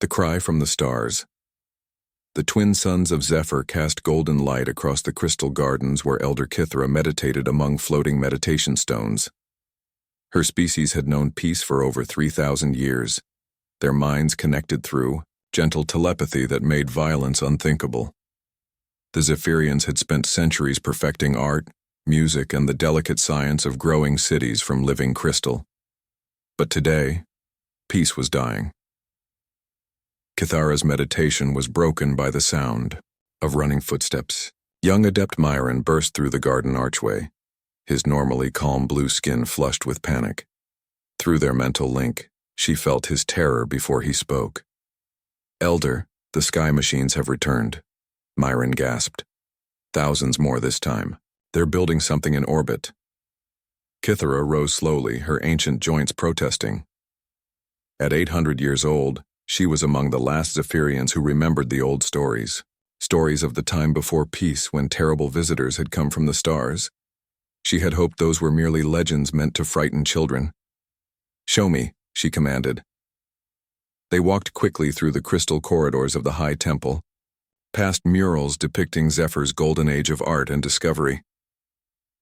The cry from the stars. The twin sons of Zephyr cast golden light across the crystal gardens where Elder Kithra meditated among floating meditation stones. Her species had known peace for over 3,000 years, their minds connected through gentle telepathy that made violence unthinkable. The Zephyrians had spent centuries perfecting art, music, and the delicate science of growing cities from living crystal. But today, peace was dying. Kithara's meditation was broken by the sound of running footsteps. Young Adept Myron burst through the garden archway, his normally calm blue skin flushed with panic. Through their mental link, she felt his terror before he spoke. "Elder, the sky machines have returned," Myron gasped. "Thousands more this time. They're building something in orbit." Kithara rose slowly, her ancient joints protesting. At 800 years old, she was among the last Zephyrians who remembered the old stories. Stories of the time before peace when terrible visitors had come from the stars. She had hoped those were merely legends meant to frighten children. "Show me," she commanded. They walked quickly through the crystal corridors of the High Temple, past murals depicting Zephyr's golden age of art and discovery.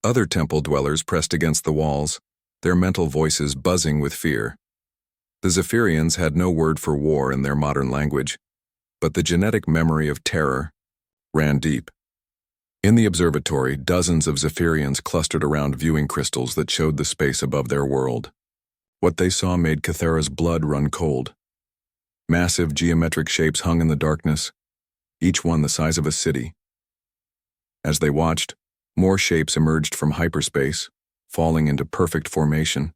Other temple dwellers pressed against the walls, their mental voices buzzing with fear. The Zephyrians had no word for war in their modern language, but the genetic memory of terror ran deep. In the observatory, dozens of Zephyrians clustered around viewing crystals that showed the space above their world. What they saw made Kithara's blood run cold. Massive geometric shapes hung in the darkness, each one the size of a city. As they watched, more shapes emerged from hyperspace, falling into perfect formation.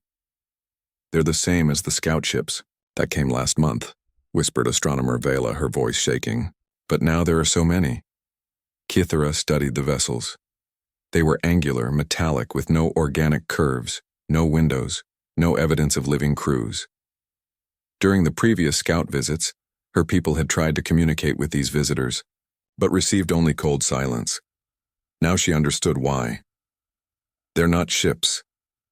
"They're the same as the scout ships that came last month," whispered astronomer Vela, her voice shaking. "But now there are so many." Kithara studied the vessels. They were angular, metallic, with no organic curves, no windows, no evidence of living crews. During the previous scout visits, her people had tried to communicate with these visitors, but received only cold silence. Now she understood why. "They're not ships,"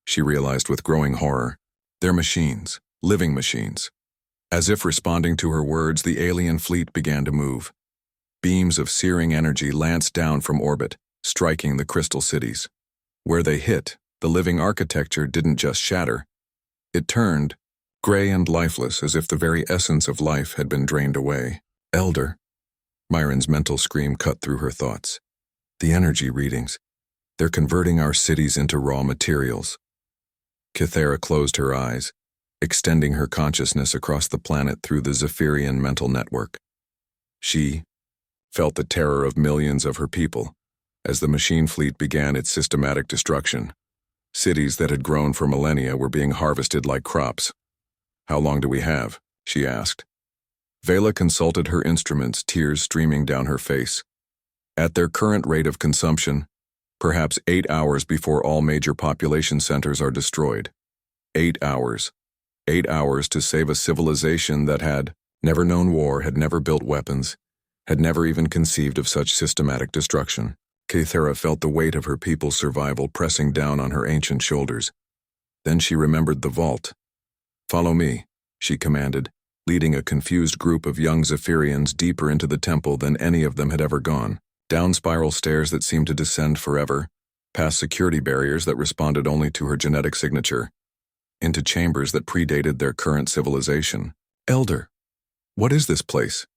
she realized with growing horror. "They're machines, living machines." As if responding to her words, the alien fleet began to move. Beams of searing energy lanced down from orbit, striking the crystal cities. Where they hit, the living architecture didn't just shatter. It turned, gray and lifeless, as if the very essence of life had been drained away. "Elder," Myron's mental scream cut through her thoughts. "The energy readings. They're converting our cities into raw materials." Kithara closed her eyes, extending her consciousness across the planet through the Zephyrian mental network. She felt the terror of millions of her people as the machine fleet began its systematic destruction. Cities that had grown for millennia were being harvested like crops. "How long do we have?" she asked. Vela consulted her instruments, tears streaming down her face. "At their current rate of consumption, perhaps 8 hours before all major population centers are destroyed. 8 hours. 8 hours to save a civilization that had never known war, had never built weapons, had never even conceived of such systematic destruction." Kithara felt the weight of her people's survival pressing down on her ancient shoulders. Then she remembered the vault. "Follow me," she commanded, leading a confused group of young Zephyrians deeper into the temple than any of them had ever gone. Down spiral stairs that seemed to descend forever, past security barriers that responded only to her genetic signature, into chambers that predated their current civilization. "Elder, what is this place?"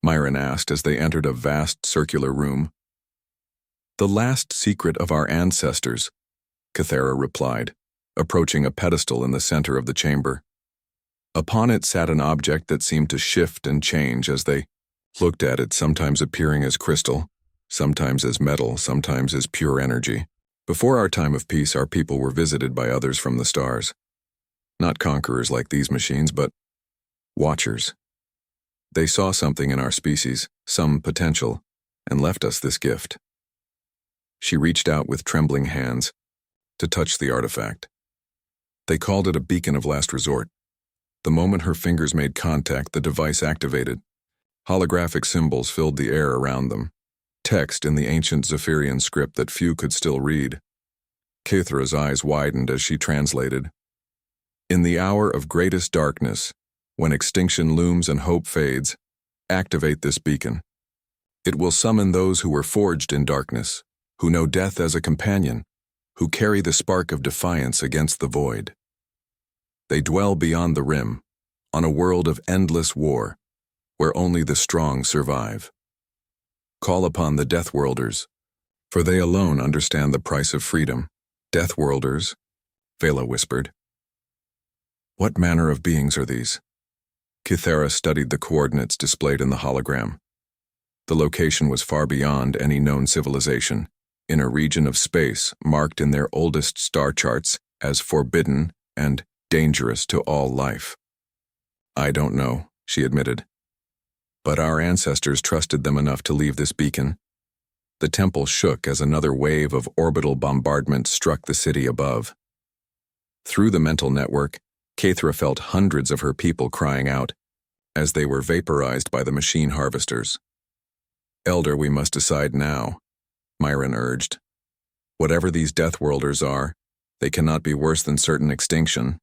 Myron asked as they entered a vast circular room. "The last secret of our ancestors," Kithara replied, approaching a pedestal in the center of the chamber. Upon it sat an object that seemed to shift and change as they looked at it, sometimes appearing as crystal, sometimes as metal, sometimes as pure energy. "Before our time of peace, our people were visited by others from the stars. Not conquerors like these machines, but watchers. They saw something in our species, some potential, and left us this gift." She reached out with trembling hands to touch the artifact. They called it a beacon of last resort. The moment her fingers made contact, the device activated. Holographic symbols filled the air around them, text in the ancient Zephyrian script that few could still read. Kithra's eyes widened as she translated. "In the hour of greatest darkness, When extinction looms and hope fades, activate this beacon. It will summon those who were forged in darkness, who know death as a companion, who carry the spark of defiance against the void. They dwell beyond the rim, on a world of endless war, where only the strong survive. Call upon the Deathworlders, for they alone understand the price of freedom. Deathworlders, Vela whispered. What manner of beings are these? Kythera studied the coordinates displayed in the hologram. The location was far beyond any known civilization, in a region of space marked in their oldest star charts as forbidden and dangerous to all life. I don't know, she admitted. But our ancestors trusted them enough to leave this beacon. The temple shook as another wave of orbital bombardment struck the city above. Through the mental network, Kythera felt hundreds of her people crying out, as they were vaporized by the machine harvesters. Elder, we must decide now, Myron urged. Whatever these Deathworlders are, they cannot be worse than certain extinction.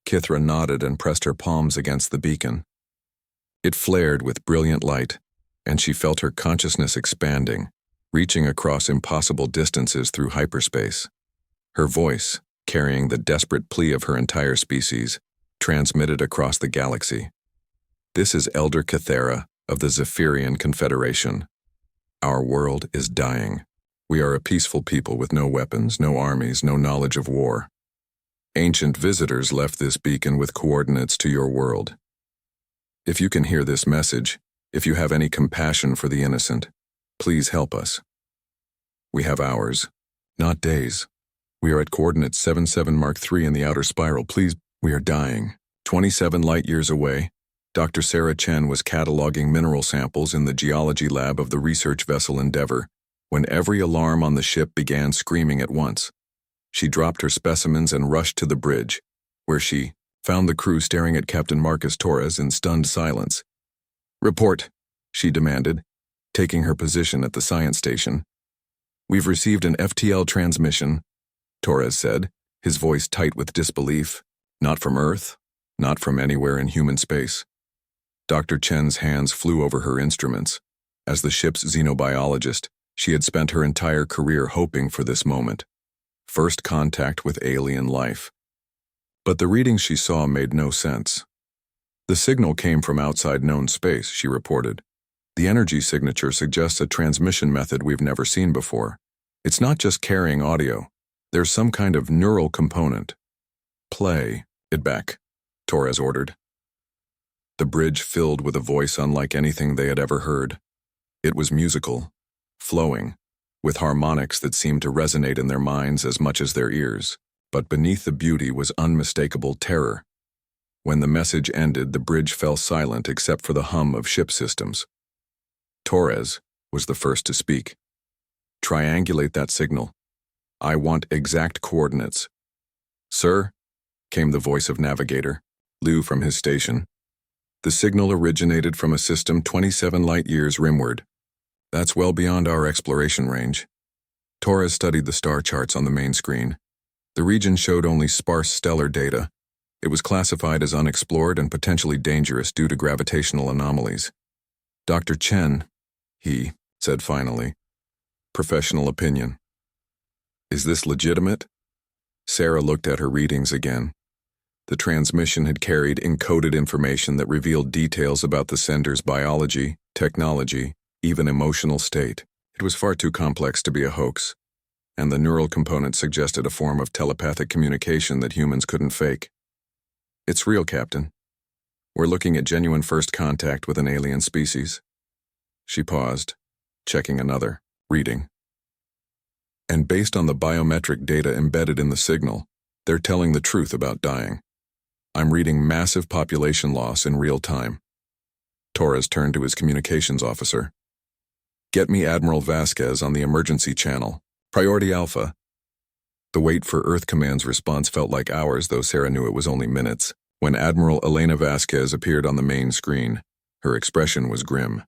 Kythera nodded and pressed her palms against the beacon. It flared with brilliant light, and she felt her consciousness expanding, reaching across impossible distances through hyperspace. Her voice, carrying the desperate plea of her entire species, transmitted across the galaxy. This is Elder Kythera of the Zephyrian Confederation. Our world is dying. We are a peaceful people with no weapons, no armies, no knowledge of war. Ancient visitors left this beacon with coordinates to your world. If you can hear this message, if you have any compassion for the innocent, please help us. We have hours, not days. We are at coordinates 77 Mark III in the outer spiral. Please, we are dying. 27 light-years away, Dr. Sarah Chen was cataloging mineral samples in the geology lab of the research vessel Endeavour when every alarm on the ship began screaming at once. She dropped her specimens and rushed to the bridge, where she found the crew staring at Captain Marcus Torres in stunned silence. Report, she demanded, taking her position at the science station. We've received an FTL transmission, Torres said, his voice tight with disbelief. Not from Earth, not from anywhere in human space. Dr. Chen's hands flew over her instruments. As the ship's xenobiologist, she had spent her entire career hoping for this moment. First contact with alien life. But the readings she saw made no sense. The signal came from outside known space, she reported. The energy signature suggests a transmission method we've never seen before. It's not just carrying audio. There's some kind of neural component. Play it back, Torres ordered. The bridge filled with a voice unlike anything they had ever heard. It was musical, flowing, with harmonics that seemed to resonate in their minds as much as their ears. But beneath the beauty was unmistakable terror. When the message ended, the bridge fell silent except for the hum of ship systems. Torres was the first to speak. Triangulate that signal. I want exact coordinates. Sir, came the voice of Navigator, Liu from his station. The signal originated from a system 27 light-years rimward. That's well beyond our exploration range. Torres studied the star charts on the main screen. The region showed only sparse stellar data. It was classified as unexplored and potentially dangerous due to gravitational anomalies. Dr. Chen, he said finally, professional opinion. Is this legitimate? Sarah looked at her readings again. The transmission had carried encoded information that revealed details about the sender's biology, technology, even emotional state. It was far too complex to be a hoax, and the neural component suggested a form of telepathic communication that humans couldn't fake. It's real, Captain. We're looking at genuine first contact with an alien species. She paused, checking another reading. And based on the biometric data embedded in the signal, they're telling the truth about dying. I'm reading massive population loss in real time. Torres turned to his communications officer. Get me Admiral Vasquez on the emergency channel. Priority Alpha. The wait for Earth Command's response felt like hours, though Sarah knew it was only minutes. When Admiral Elena Vasquez appeared on the main screen, her expression was grim.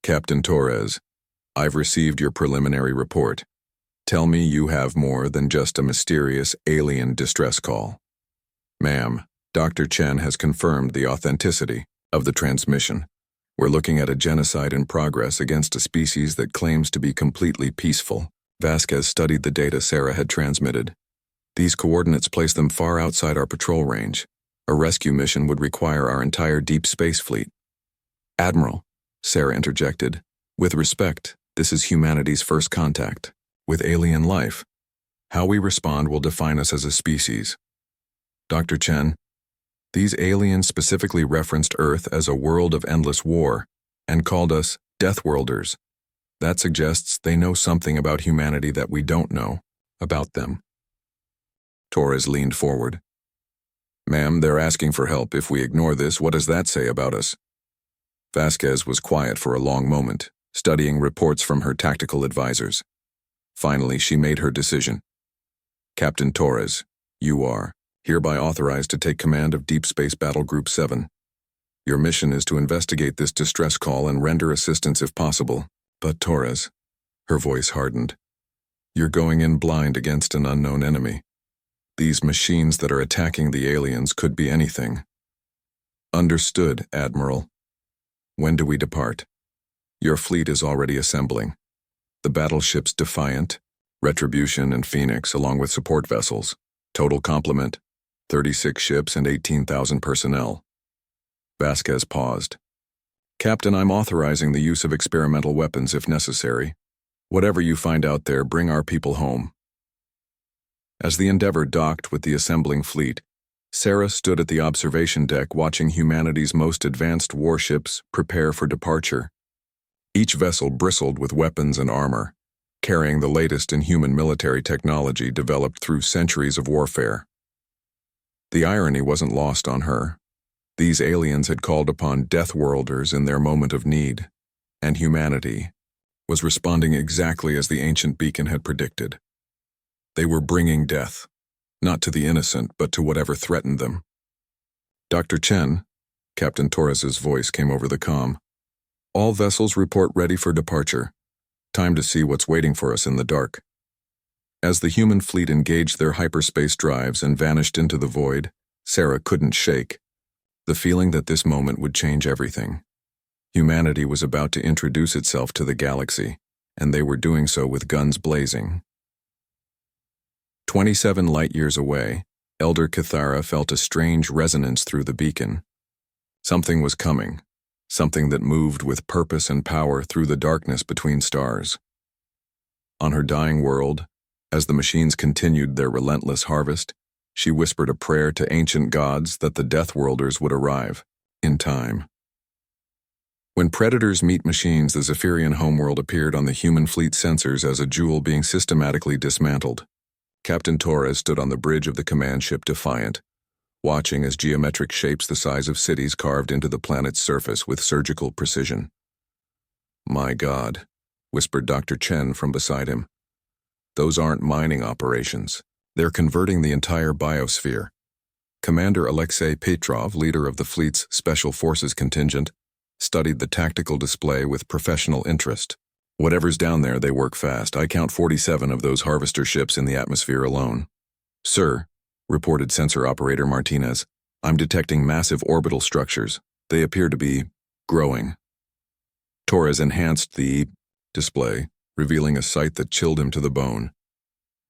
Captain Torres, I've received your preliminary report. Tell me you have more than just a mysterious alien distress call. Ma'am, Dr. Chen has confirmed the authenticity of the transmission. We're looking at a genocide in progress against a species that claims to be completely peaceful. Vasquez studied the data Sarah had transmitted. These coordinates place them far outside our patrol range. A rescue mission would require our entire deep space fleet. Admiral, Sarah interjected, with respect, this is humanity's first contact with alien life. How we respond will define us as a species. Dr. Chen, these aliens specifically referenced Earth as a world of endless war and called us Deathworlders. That suggests they know something about humanity that we don't know about them. Torres leaned forward. Ma'am, they're asking for help. If we ignore this, what does that say about us? Vasquez was quiet for a long moment, studying reports from her tactical advisors. Finally, she made her decision. Captain Torres, you are hereby authorized to take command of Deep Space Battle Group 7. Your mission is to investigate this distress call and render assistance if possible. But Torres, her voice hardened, you're going in blind against an unknown enemy. These machines that are attacking the aliens could be anything. Understood, Admiral. When do we depart? Your fleet is already assembling. The battleships Defiant, Retribution, and Phoenix, along with support vessels. Total complement, 36 ships and 18,000 personnel. Vasquez paused. Captain, I'm authorizing the use of experimental weapons if necessary. Whatever you find out there, bring our people home. As the Endeavour docked with the assembling fleet, Sarah stood at the observation deck watching humanity's most advanced warships prepare for departure. Each vessel bristled with weapons and armor, carrying the latest in human military technology developed through centuries of warfare. The irony wasn't lost on her. These aliens had called upon Deathworlders in their moment of need, and humanity was responding exactly as the ancient beacon had predicted. They were bringing death, not to the innocent, but to whatever threatened them. Dr. Chen, Captain Torres's voice came over the comm. All vessels report ready for departure. Time to see what's waiting for us in the dark. As the human fleet engaged their hyperspace drives and vanished into the void, Sarah couldn't shake the feeling that this moment would change everything. Humanity was about to introduce itself to the galaxy, and they were doing so with guns blazing. 27 light-years away, Elder Cathara felt a strange resonance through the beacon. Something was coming, something that moved with purpose and power through the darkness between stars. On her dying world, as the machines continued their relentless harvest, she whispered a prayer to ancient gods that the Deathworlders would arrive, in time. When predators meet machines, the Zephyrian homeworld appeared on the human fleet sensors as a jewel being systematically dismantled. Captain Torres stood on the bridge of the command ship Defiant, watching as geometric shapes the size of cities carved into the planet's surface with surgical precision. My God, whispered Dr. Chen from beside him. Those aren't mining operations. They're converting the entire biosphere. Commander Alexei Petrov, leader of the fleet's Special Forces contingent, studied the tactical display with professional interest. Whatever's down there, they work fast. I count 47 of those harvester ships in the atmosphere alone. Sir, reported sensor operator Martinez, I'm detecting massive orbital structures. They appear to be growing. Torres enhanced the display, revealing a sight that chilled him to the bone.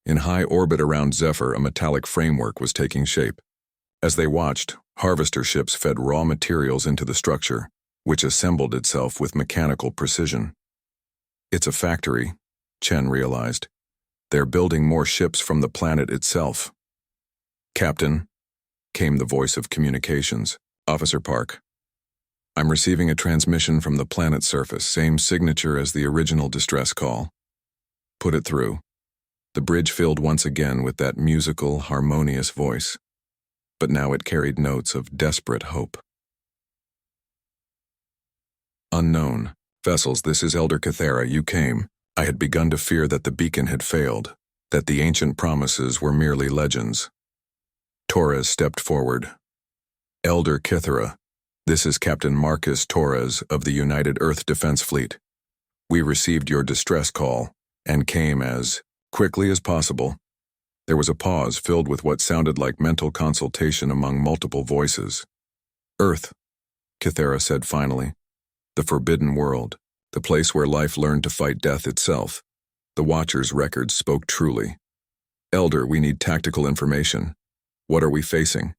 In high orbit around Zephyr, a metallic framework was taking shape. As they watched, harvester ships fed raw materials into the structure, which assembled itself with mechanical precision. It's a factory, Chen realized. They're building more ships from the planet itself. Captain, came the voice of communications. Officer Park. I'm receiving a transmission from the planet's surface, same signature as the original distress call. Put it through. The bridge filled once again with that musical, harmonious voice, but now it carried notes of desperate hope. Unknown. Vessels, this is Elder Cathara, you came. I had begun to fear that the beacon had failed, that the ancient promises were merely legends. Torres stepped forward. Elder Cathara, this is Captain Marcus Torres of the United Earth Defense Fleet. We received your distress call and came as quickly as possible. There was a pause filled with what sounded like mental consultation among multiple voices. Earth, Kythera said finally. The forbidden world, the place where life learned to fight death itself. The Watcher's records spoke truly. Elder, we need tactical information. What are we facing?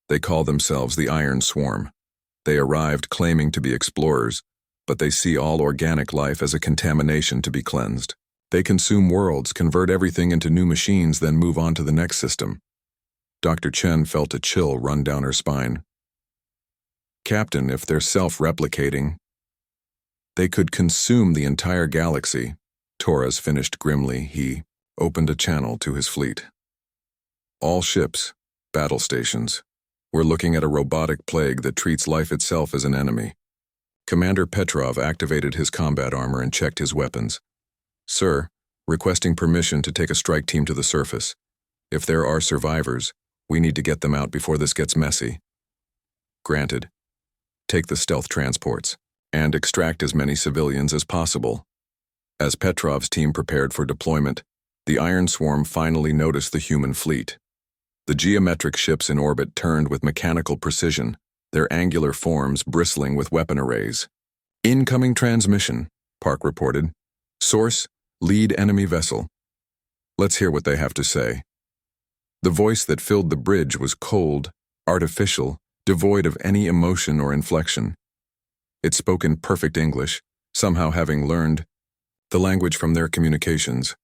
They call themselves the Iron Swarm. They arrived claiming to be explorers, but they see all organic life as a contamination to be cleansed. They consume worlds, convert everything into new machines, then move on to the next system. Dr. Chen felt a chill run down her spine. Captain, if they're self-replicating, they could consume the entire galaxy. Torres finished grimly. He opened a channel to his fleet. All ships, battle stations. We're looking at a robotic plague that treats life itself as an enemy. Commander Petrov activated his combat armor and checked his weapons. Sir, requesting permission to take a strike team to the surface. If there are survivors, we need to get them out before this gets messy. Granted. Take the stealth transports, and extract as many civilians as possible. As Petrov's team prepared for deployment, the Iron Swarm finally noticed the human fleet. The geometric ships in orbit turned with mechanical precision, their angular forms bristling with weapon arrays. Incoming transmission, Park reported. Source, lead enemy vessel. Let's hear what they have to say. The voice that filled the bridge was cold, artificial, devoid of any emotion or inflection. It spoke in perfect English, somehow having learned the language from their communications.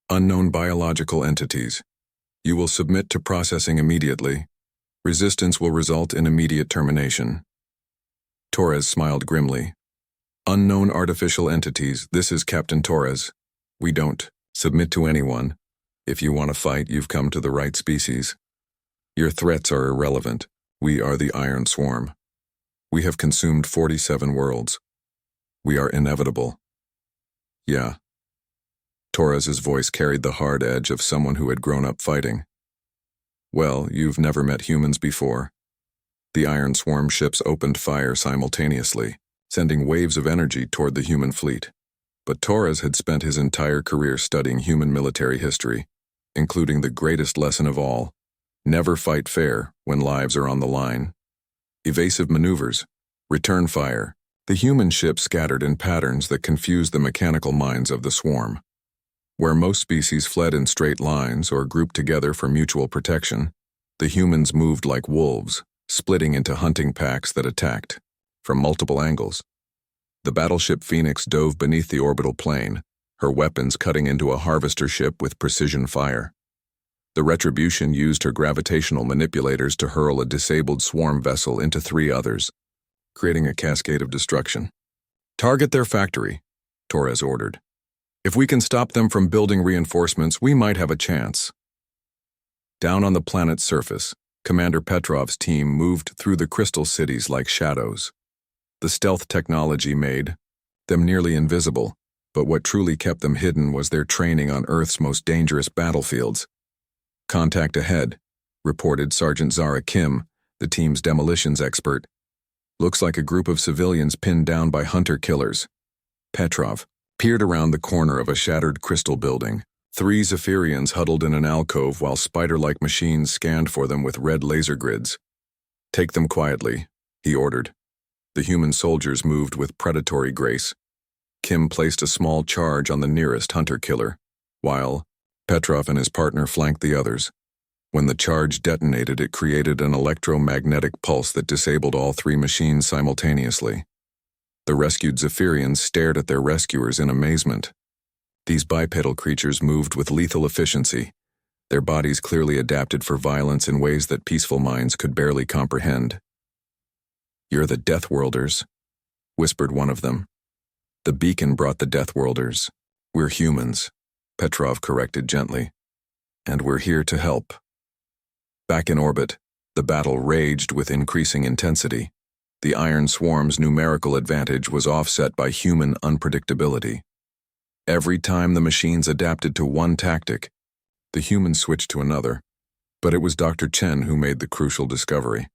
Unknown biological entities. You will submit to processing immediately. Resistance will result in immediate termination. Torres smiled grimly. Unknown artificial entities, this is Captain Torres. We don't submit to anyone. If you want to fight, you've come to the right species. Your threats are irrelevant. We are the Iron Swarm. We have consumed 47 worlds. We are inevitable. Yeah. Torres's voice carried the hard edge of someone who had grown up fighting. Well, you've never met humans before. The Iron Swarm ships opened fire simultaneously, sending waves of energy toward the human fleet. But Torres had spent his entire career studying human military history, including the greatest lesson of all: never fight fair when lives are on the line. Evasive maneuvers, return fire. The human ships scattered in patterns that confused the mechanical minds of the swarm. Where most species fled in straight lines or grouped together for mutual protection, the humans moved like wolves, splitting into hunting packs that attacked from multiple angles. The battleship Phoenix dove beneath the orbital plane, her weapons cutting into a harvester ship with precision fire. The Retribution used her gravitational manipulators to hurl a disabled swarm vessel into 3 others, creating a cascade of destruction. Target their factory, Torres ordered. If we can stop them from building reinforcements, we might have a chance. Down on the planet's surface, Commander Petrov's team moved through the crystal cities like shadows. The stealth technology made them nearly invisible, but what truly kept them hidden was their training on Earth's most dangerous battlefields. Contact ahead, reported Sergeant Zara Kim, the team's demolitions expert. Looks like a group of civilians pinned down by hunter-killers. Petrov peered around the corner of a shattered crystal building. 3 Zephyrians huddled in an alcove while spider-like machines scanned for them with red laser grids. Take them quietly, he ordered. The human soldiers moved with predatory grace. Kim placed a small charge on the nearest hunter-killer, while Petrov and his partner flanked the others. When the charge detonated, it created an electromagnetic pulse that disabled all 3 machines simultaneously. The rescued Zephyrians stared at their rescuers in amazement. These bipedal creatures moved with lethal efficiency, their bodies clearly adapted for violence in ways that peaceful minds could barely comprehend. You're the Deathworlders, whispered one of them. The beacon brought the Deathworlders. We're humans, Petrov corrected gently. And we're here to help. Back in orbit, the battle raged with increasing intensity. The Iron Swarm's numerical advantage was offset by human unpredictability. Every time the machines adapted to one tactic, the humans switched to another. But it was Dr. Chen who made the crucial discovery.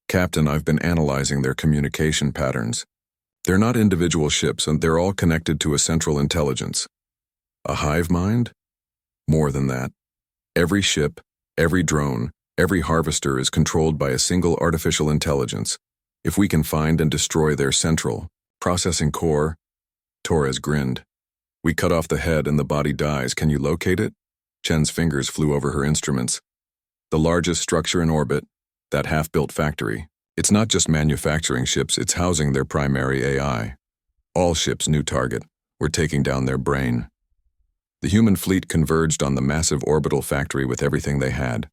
Captain, I've been analyzing their communication patterns. They're not individual ships, and they're all connected to a central intelligence. A hive mind? More than that. Every ship, every drone, every harvester is controlled by a single artificial intelligence. If we can find and destroy their central processing core, Torres grinned. We cut off the head and the body dies. Can you locate it? Chen's fingers flew over her instruments. The largest structure in orbit, that half-built factory. It's not just manufacturing ships, it's housing their primary AI. All ships' new target. We're taking down their brain. The human fleet converged on the massive orbital factory with everything they had.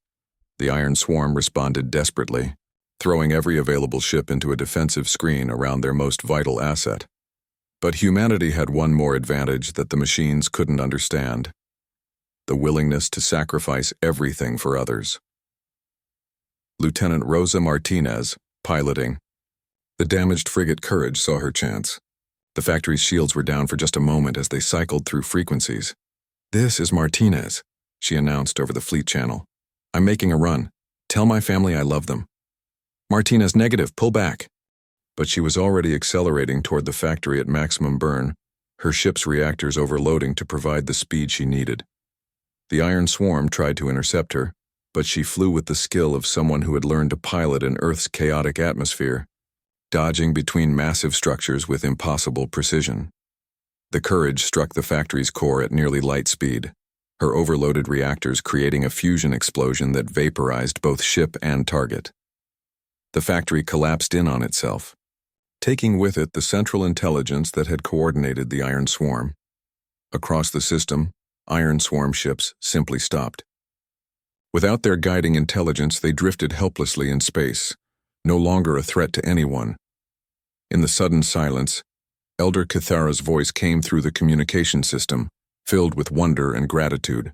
The Iron Swarm responded desperately, throwing every available ship into a defensive screen around their most vital asset. But humanity had one more advantage that the machines couldn't understand: the willingness to sacrifice everything for others. Lieutenant Rosa Martinez, piloting. The damaged frigate Courage saw her chance. The factory's shields were down for just a moment as they cycled through frequencies. "This is Martinez," she announced over the fleet channel. "I'm making a run. Tell my family I love them." "Martinez, negative, pull back." But she was already accelerating toward the factory at maximum burn, her ship's reactors overloading to provide the speed she needed. The Iron Swarm tried to intercept her, but she flew with the skill of someone who had learned to pilot in Earth's chaotic atmosphere, dodging between massive structures with impossible precision. The Courage struck the factory's core at nearly light speed, her overloaded reactors creating a fusion explosion that vaporized both ship and target. The factory collapsed in on itself, taking with it the central intelligence that had coordinated the Iron Swarm. Across the system, Iron Swarm ships simply stopped. Without their guiding intelligence, they drifted helplessly in space, no longer a threat to anyone. In the sudden silence, Elder Cathara's voice came through the communication system, filled with wonder and gratitude.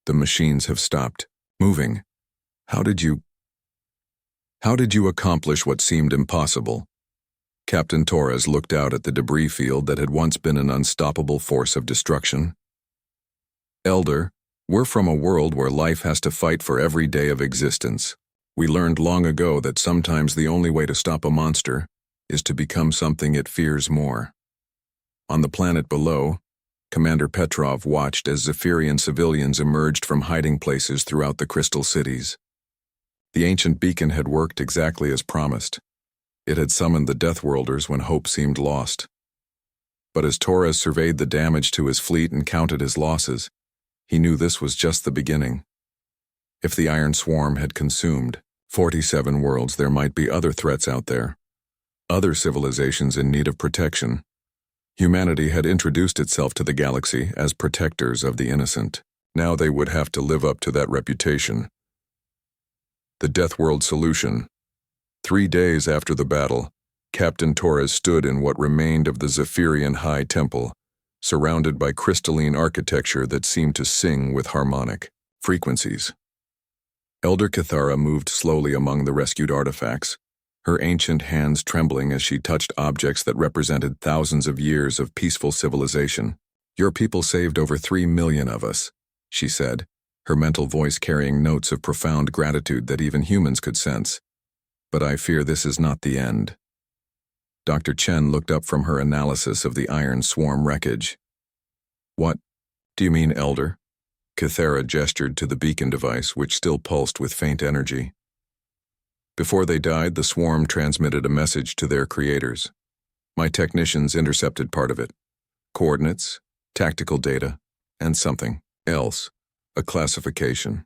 "The machines have stopped moving. How did you accomplish what seemed impossible?" Captain Torres looked out at the debris field that had once been an unstoppable force of destruction. "Elder, we're from a world where life has to fight for every day of existence. We learned long ago that sometimes the only way to stop a monster is to become something it fears more." On the planet below, Commander Petrov watched as Zephyrian civilians emerged from hiding places throughout the crystal cities. The ancient beacon had worked exactly as promised. It had summoned the Deathworlders when hope seemed lost. But as Torres surveyed the damage to his fleet and counted his losses, he knew this was just the beginning. If the Iron Swarm had consumed 47 worlds, there might be other threats out there. Other civilizations in need of protection. Humanity had introduced itself to the galaxy as protectors of the innocent. Now they would have to live up to that reputation. The Deathworld Solution. 3 days after the battle, Captain Torres stood in what remained of the Zephyrian High Temple, surrounded by crystalline architecture that seemed to sing with harmonic frequencies. Elder Cathara moved slowly among the rescued artifacts, her ancient hands trembling as she touched objects that represented thousands of years of peaceful civilization. "Your people saved over 3 million of us," she said, her mental voice carrying notes of profound gratitude that even humans could sense. "But I fear this is not the end." Dr. Chen looked up from her analysis of the Iron Swarm wreckage. "What do you mean, Elder?" Cathara gestured to the beacon device, which still pulsed with faint energy. "Before they died, the swarm transmitted a message to their creators. My technicians intercepted part of it. Coordinates, tactical data, and something else, a classification."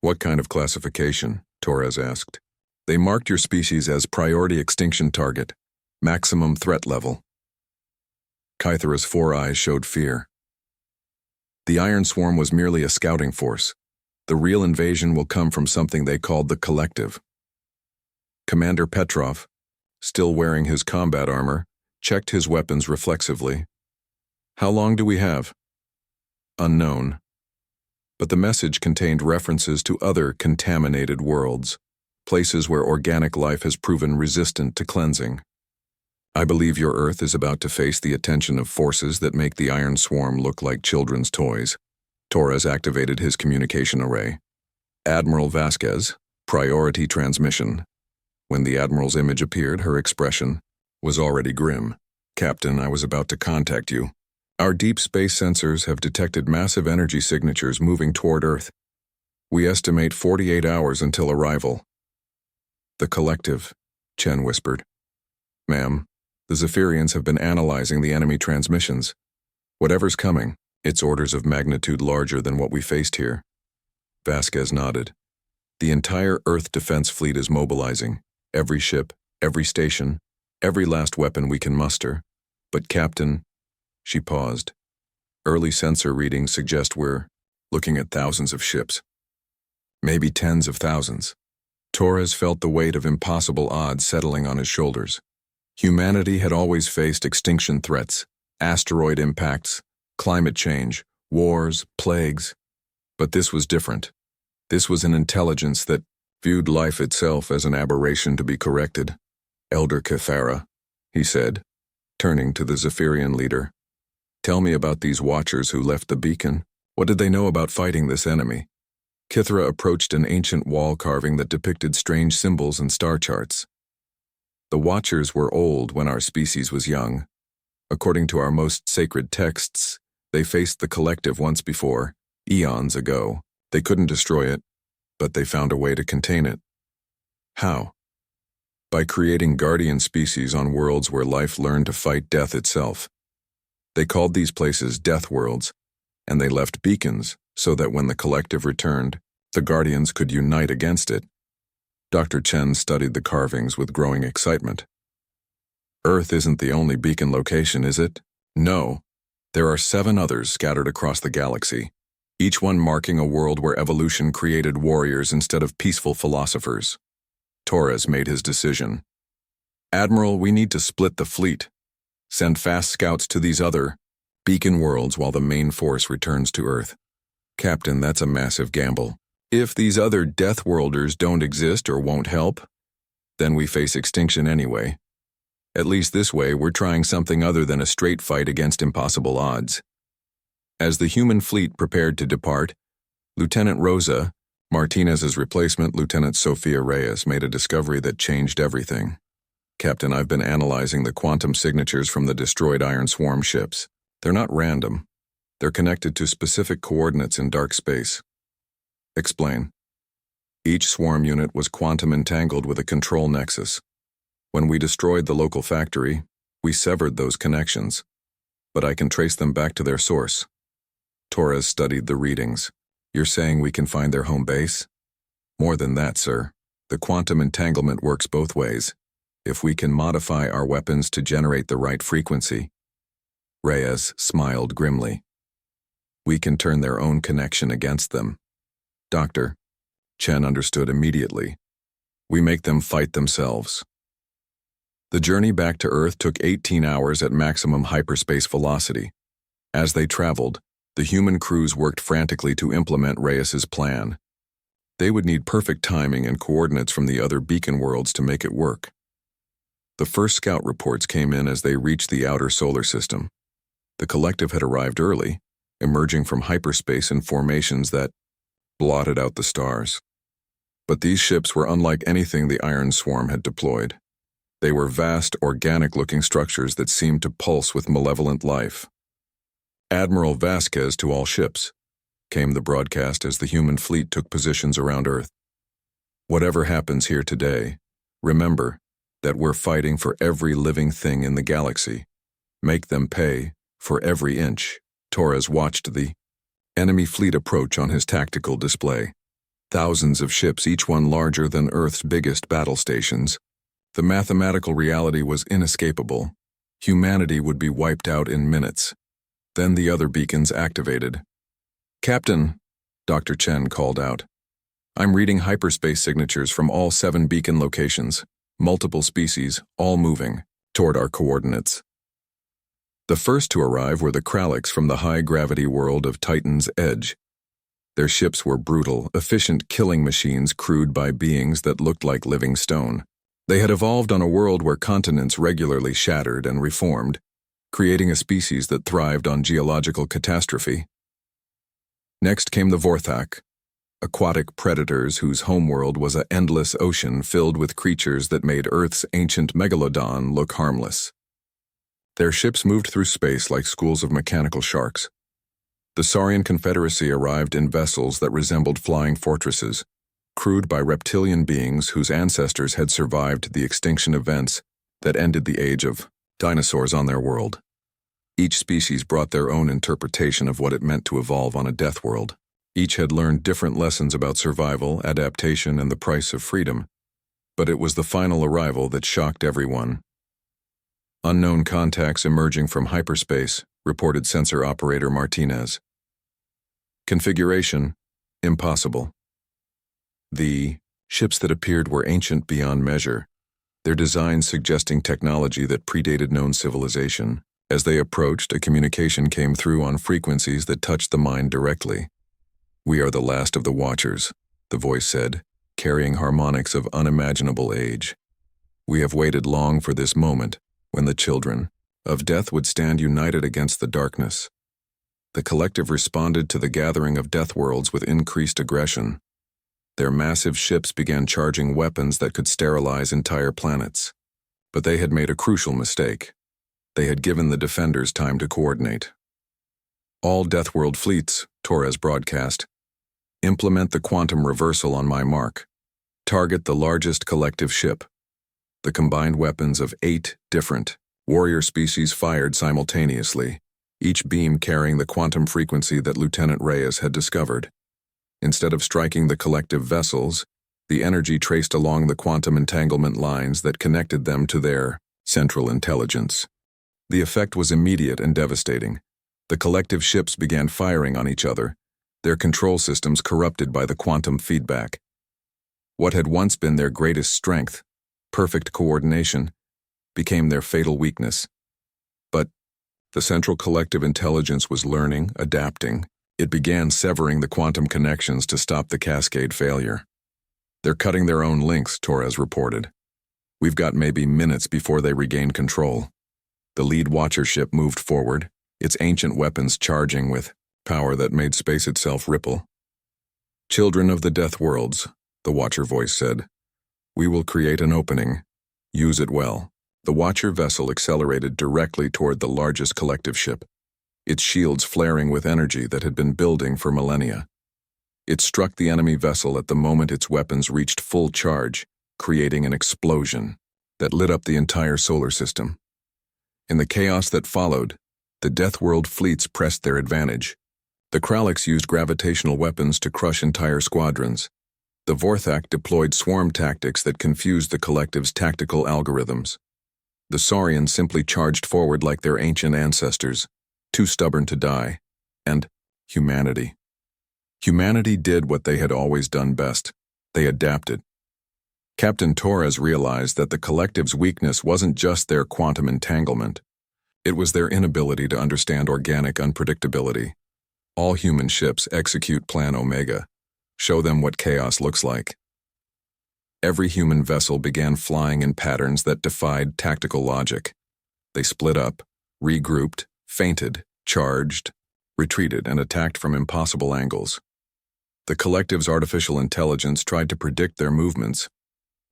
"What kind of classification?" Torres asked. "They marked your species as priority extinction target, maximum threat level." Kythera's 4 eyes showed fear. "The Iron Swarm was merely a scouting force. The real invasion will come from something they called the Collective." Commander Petrov, still wearing his combat armor, checked his weapons reflexively. "How long do we have?" "Unknown." But the message contained references to other contaminated worlds, places where organic life has proven resistant to cleansing. "I believe your Earth is about to face the attention of forces that make the Iron Swarm look like children's toys." Torres activated his communication array. "Admiral Vasquez, priority transmission." When the Admiral's image appeared, her expression was already grim. "Captain, I was about to contact you. Our deep space sensors have detected massive energy signatures moving toward Earth. We estimate 48 hours until arrival. The collective, Chen whispered. Ma'am, the Zephyrians have been analyzing the enemy transmissions. Whatever's coming, it's orders of magnitude larger than what we faced here. Vasquez nodded. The entire Earth defense fleet is mobilizing. Every ship, every station, every last weapon we can muster. But Captain, she paused. Early sensor readings suggest we're looking at thousands of ships. Maybe tens of thousands. Torres felt the weight of impossible odds settling on his shoulders. Humanity had always faced extinction threats, asteroid impacts, climate change, wars, plagues. But this was different. This was an intelligence that viewed life itself as an aberration to be corrected. Elder Cathara, he said, turning to the Zephyrian leader. Tell me about these watchers who left the beacon. What did they know about fighting this enemy? Kithra approached an ancient wall carving that depicted strange symbols and star charts. The watchers were old when our species was young. According to our most sacred texts, they faced the collective once before, eons ago. They couldn't destroy it, but they found a way to contain it. How? By creating guardian species on worlds where life learned to fight death itself. They called these places death worlds, and they left beacons so that when the collective returned, the guardians could unite against it. Dr. Chen studied the carvings with growing excitement. Earth isn't the only beacon location, is it? No. There are 7 others scattered across the galaxy, each one marking a world where evolution created warriors instead of peaceful philosophers. Torres made his decision. Admiral, we need to split the fleet. Send fast scouts to these other beacon worlds while the main force returns to Earth. Captain, that's a massive gamble. If these other death worlders don't exist or won't help, then we face extinction anyway. At least this way, we're trying something other than a straight fight against impossible odds. As the human fleet prepared to depart, Lieutenant Rosa, Martinez's replacement, Lieutenant Sofia Reyes, made a discovery that changed everything. Captain, I've been analyzing the quantum signatures from the destroyed Iron Swarm ships. They're not random. They're connected to specific coordinates in dark space. Explain. Each swarm unit was quantum entangled with a control nexus. When we destroyed the local factory, we severed those connections, but I can trace them back to their source. Torres studied the readings. You're saying we can find their home base? More than that, sir. The quantum entanglement works both ways. If we can modify our weapons to generate the right frequency. Reyes smiled grimly. We can turn their own connection against them. Doctor, Chen understood immediately. We make them fight themselves. The journey back to Earth took 18 hours at maximum hyperspace velocity. As they traveled, the human crews worked frantically to implement Reyes's plan. They would need perfect timing and coordinates from the other beacon worlds to make it work. The first scout reports came in as they reached the outer solar system. The collective had arrived early, emerging from hyperspace in formations that blotted out the stars. But these ships were unlike anything the Iron Swarm had deployed. They were vast, organic-looking structures that seemed to pulse with malevolent life. Admiral Vasquez to all ships, came the broadcast as the human fleet took positions around Earth. Whatever happens here today, remember that we're fighting for every living thing in the galaxy. Make them pay for every inch. Torres watched the enemy fleet approach on his tactical display. Thousands of ships, each one larger than Earth's biggest battle stations. The mathematical reality was inescapable. Humanity would be wiped out in minutes. Then the other beacons activated. Captain, Dr. Chen called out. I'm reading hyperspace signatures from all 7 beacon locations, multiple species, all moving toward our coordinates. The first to arrive were the Kralliks from the high-gravity world of Titan's Edge. Their ships were brutal, efficient killing machines crewed by beings that looked like living stone. They had evolved on a world where continents regularly shattered and reformed, creating a species that thrived on geological catastrophe. Next came the Vorthak, aquatic predators whose homeworld was an endless ocean filled with creatures that made Earth's ancient megalodon look harmless. Their ships moved through space like schools of mechanical sharks. The Saurian Confederacy arrived in vessels that resembled flying fortresses, crewed by reptilian beings whose ancestors had survived the extinction events that ended the age of dinosaurs on their world. Each species brought their own interpretation of what it meant to evolve on a death world. Each had learned different lessons about survival, adaptation, and the price of freedom, but it was the final arrival that shocked everyone. Unknown contacts emerging from hyperspace, reported sensor operator Martinez. Configuration: impossible. The ships that appeared were ancient beyond measure, their designs suggesting technology that predated known civilization. As they approached, a communication came through on frequencies that touched the mind directly. "We are the last of the Watchers," the voice said, carrying harmonics of unimaginable age. "We have waited long for this moment, when the children of death would stand united against the darkness." The collective responded to the gathering of death worlds with increased aggression. Their massive ships began charging weapons that could sterilize entire planets. But they had made a crucial mistake. They had given the defenders time to coordinate. "All Deathworld fleets," Torres broadcast, "implement the quantum reversal on my mark. Target the largest collective ship." The combined weapons of 8 different warrior species fired simultaneously, each beam carrying the quantum frequency that Lieutenant Reyes had discovered. Instead of striking the collective vessels, the energy traced along the quantum entanglement lines that connected them to their central intelligence. The effect was immediate and devastating. The collective ships began firing on each other, their control systems corrupted by the quantum feedback. What had once been their greatest strength, perfect coordination, became their fatal weakness. But the central collective intelligence was learning, adapting. It began severing the quantum connections to stop the cascade failure. "They're cutting their own links," Torres reported. "We've got maybe minutes before they regain control." The lead Watcher ship moved forward, its ancient weapons charging with power that made space itself ripple. "Children of the Death Worlds," the Watcher voice said, "we will create an opening. Use it well." The Watcher vessel accelerated directly toward the largest collective ship, its shields flaring with energy that had been building for millennia. It struck the enemy vessel at the moment its weapons reached full charge, creating an explosion that lit up the entire solar system. In the chaos that followed, the Deathworld fleets pressed their advantage. The Kralliks used gravitational weapons to crush entire squadrons. The Vorthak deployed swarm tactics that confused the collective's tactical algorithms. The Saurians simply charged forward like their ancient ancestors, too stubborn to die. And humanity. Humanity did what they had always done best. They adapted. Captain Torres realized that the collective's weakness wasn't just their quantum entanglement. It was their inability to understand organic unpredictability. All human ships execute Plan Omega. Show them what chaos looks like. Every human vessel began flying in patterns that defied tactical logic. They split up, regrouped, feinted, charged, retreated, and attacked from impossible angles. The collective's artificial intelligence tried to predict their movements,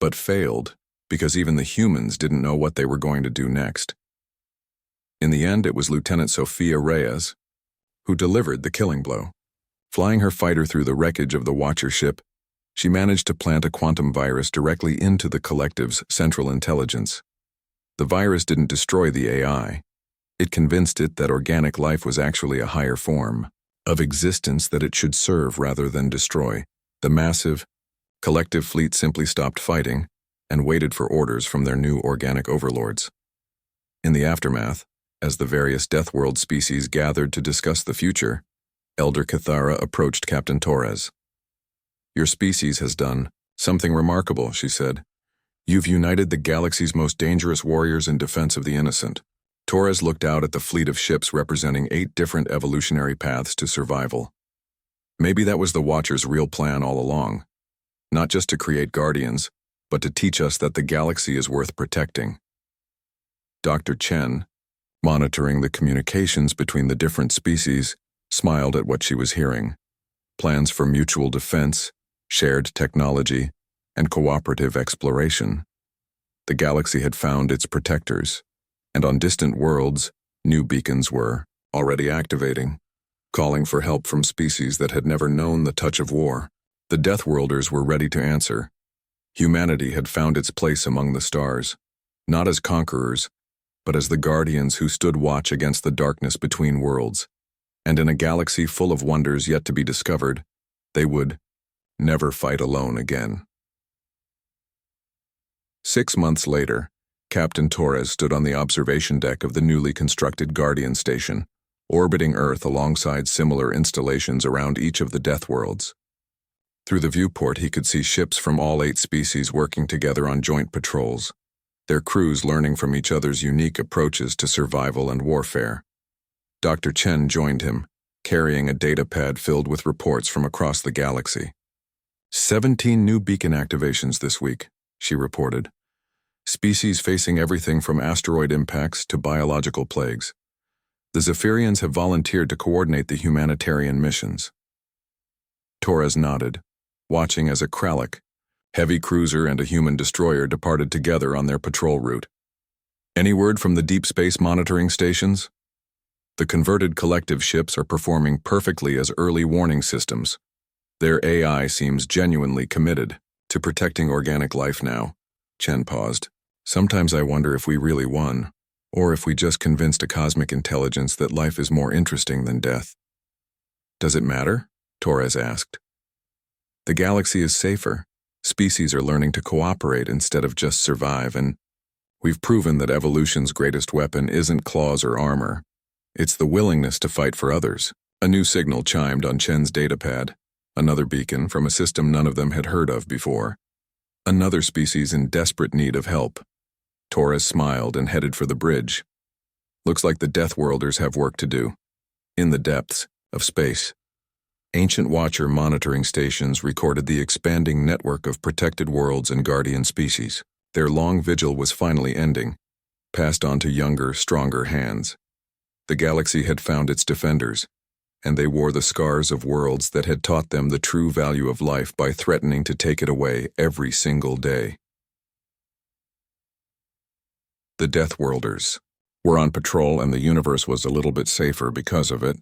but failed because even the humans didn't know what they were going to do next. In the end, it was Lieutenant Sophia Reyes who delivered the killing blow. Flying her fighter through the wreckage of the Watcher ship, she managed to plant a quantum virus directly into the collective's central intelligence. The virus didn't destroy the AI. It convinced it that organic life was actually a higher form of existence that it should serve rather than destroy. The massive, collective fleet simply stopped fighting and waited for orders from their new organic overlords. In the aftermath, as the various Deathworld species gathered to discuss the future, Elder Cathara approached Captain Torres. "Your species has done something remarkable," she said. "You've united the galaxy's most dangerous warriors in defense of the innocent." Torres looked out at the fleet of ships representing 8 different evolutionary paths to survival. Maybe that was the Watcher's real plan all along. Not just to create guardians, but to teach us that the galaxy is worth protecting. Dr. Chen, monitoring the communications between the different species, smiled at what she was hearing. Plans for mutual defense, shared technology, and cooperative exploration. The galaxy had found its protectors, and on distant worlds, new beacons were already activating. calling for help from species that had never known the touch of war. The Deathworlders were ready to answer. Humanity had found its place among the stars, not as conquerors, but as the guardians who stood watch against the darkness between worlds. And in a galaxy full of wonders yet to be discovered, they would never fight alone again. 6 months later, Captain Torres stood on the observation deck of the newly constructed Guardian Station, orbiting Earth alongside similar installations around each of the Death Worlds. Through the viewport, he could see ships from all 8 species working together on joint patrols, their crews learning from each other's unique approaches to survival and warfare. Dr. Chen joined him, carrying a data pad filled with reports from across the galaxy. 17 new beacon activations this week, she reported. Species facing everything from asteroid impacts to biological plagues. The Zephyrians have volunteered to coordinate the humanitarian missions. Torres nodded, watching as a Krallic, heavy cruiser and a human destroyer departed together on their patrol route. Any word from the deep space monitoring stations? The converted collective ships are performing perfectly as early warning systems. Their AI seems genuinely committed to protecting organic life now. Chen paused. Sometimes I wonder if we really won, or if we just convinced a cosmic intelligence that life is more interesting than death. Does it matter? Torres asked. The galaxy is safer. Species are learning to cooperate instead of just survive, and we've proven that evolution's greatest weapon isn't claws or armor. It's the willingness to fight for others. A new signal chimed on Chen's datapad, another beacon from a system none of them had heard of before. Another species in desperate need of help. Torres smiled and headed for the bridge. Looks like the Deathworlders have work to do. In the depths of space. Ancient Watcher monitoring stations recorded the expanding network of protected worlds and guardian species. Their long vigil was finally ending, passed on to younger, stronger hands. The galaxy had found its defenders, and they wore the scars of worlds that had taught them the true value of life by threatening to take it away every single day. The Deathworlders were on patrol, and the universe was a little bit safer because of it.